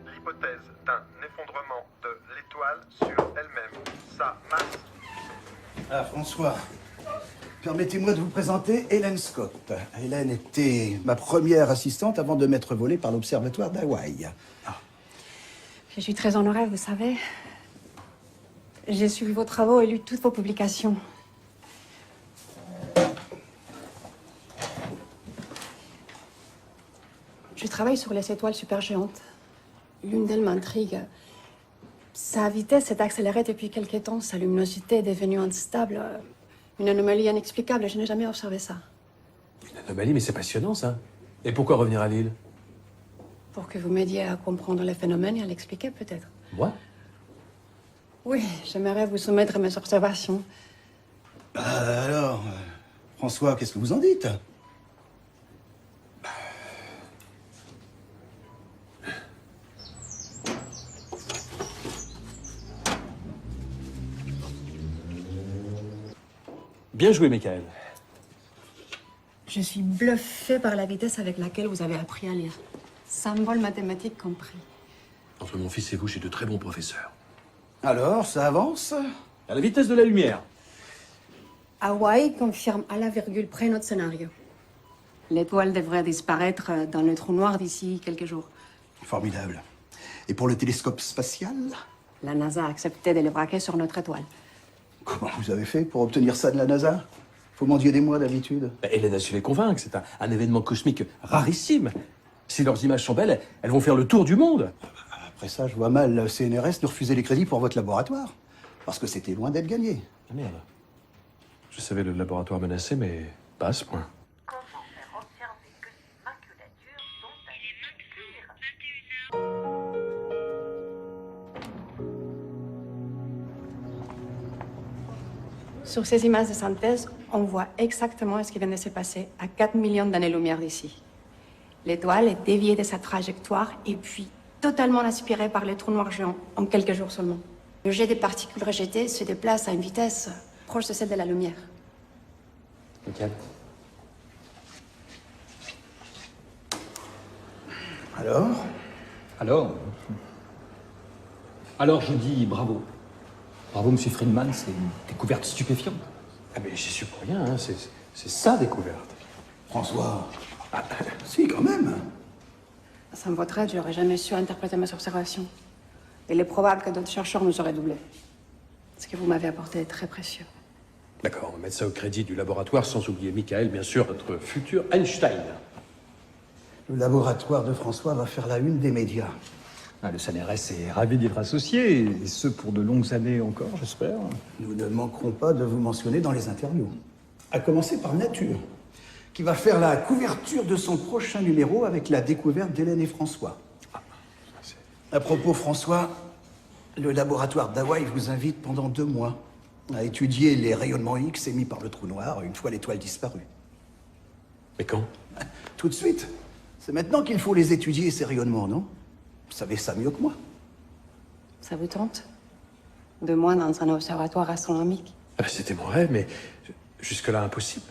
L'hypothèse d'un effondrement de l'étoile sur elle-même, sa masse... Ah, François, permettez-moi de vous présenter Hélène Scott. Hélène était ma première assistante avant de m'être volée par l'Observatoire d'Hawaï. Je suis très honorée, vous savez. J'ai suivi vos travaux et lu toutes vos publications. Je travaille sur les étoiles supergéantes. L'une d'elles m'intrigue. Sa vitesse s'est accélérée depuis quelque temps. Sa luminosité est devenue instable. Une anomalie inexplicable. Je n'ai jamais observé ça. Une anomalie, mais c'est passionnant, ça. Et pourquoi revenir à l'île? Pour que vous m'aidiez à comprendre les phénomènes et à l'expliquer, peut-être. Moi? Oui, j'aimerais vous soumettre mes observations. Alors, François, qu'est-ce que vous en dites? Bien joué, Michael. Je suis bluffée par la vitesse avec laquelle vous avez appris à lire. Symboles mathématiques compris. Entre mon fils et vous, j'ai de très bons professeurs. Alors, ça avance? À la vitesse de la lumière. Hawaï confirme à la virgule près notre scénario. L'étoile devrait disparaître dans le trou noir d'ici quelques jours. Formidable. Et pour le télescope spatial? La NASA a accepté de le braquer sur notre étoile. Comment vous avez fait pour obtenir ça de la NASA? Faut mendier des mois d'habitude. Hélène a su les convaincre. C'est un événement cosmique rarissime. Si leurs images sont belles, elles vont faire le tour du monde. Après ça, je vois mal le CNRS nous refuser les crédits pour votre laboratoire. Parce que c'était loin d'être gagné. Ah merde. Je savais le laboratoire menacé, mais pas à ce point. Comment faire observer que ces maculatures sont à cuire? Sur ces images de synthèse, on voit exactement ce qui vient de se passer à 4 millions d'années-lumière d'ici. L'étoile est déviée de sa trajectoire et puis totalement aspirée par les trous noirs géants en quelques jours seulement. Le jet des particules rejetées se déplace à une vitesse proche de celle de la lumière. Michael. Alors? Alors je dis bravo. Bravo, monsieur Friedman, c'est une découverte stupéfiante. Ah mais j'y suis pour rien, hein. C'est sa découverte. François? Si, quand même. Sans votre aide, j'aurais jamais su interpréter mes observations. Il est probable que d'autres chercheurs nous auraient doublés. Ce que vous m'avez apporté est très précieux. D'accord, on va mettre ça au crédit du laboratoire, sans oublier Michael, bien sûr, notre futur Einstein. Le laboratoire de François va faire la une des médias. Ah, le CNRS est ravi d'y être associé, et ce pour de longues années encore, j'espère. Nous ne manquerons pas de vous mentionner dans les interviews. À commencer par Nature, qui va faire la couverture de son prochain numéro avec la découverte d'Hélène et François. À propos, François, le laboratoire d'Hawaï vous invite pendant 2 mois à étudier les rayonnements X émis par le trou noir une fois l'étoile disparue. Mais quand? Tout de suite. C'est maintenant qu'il faut les étudier, ces rayonnements, non? Vous savez ça mieux que moi. Ça vous tente? 2 mois dans un observatoire astronomique? Ah, c'était mon rêve, mais jusque-là impossible.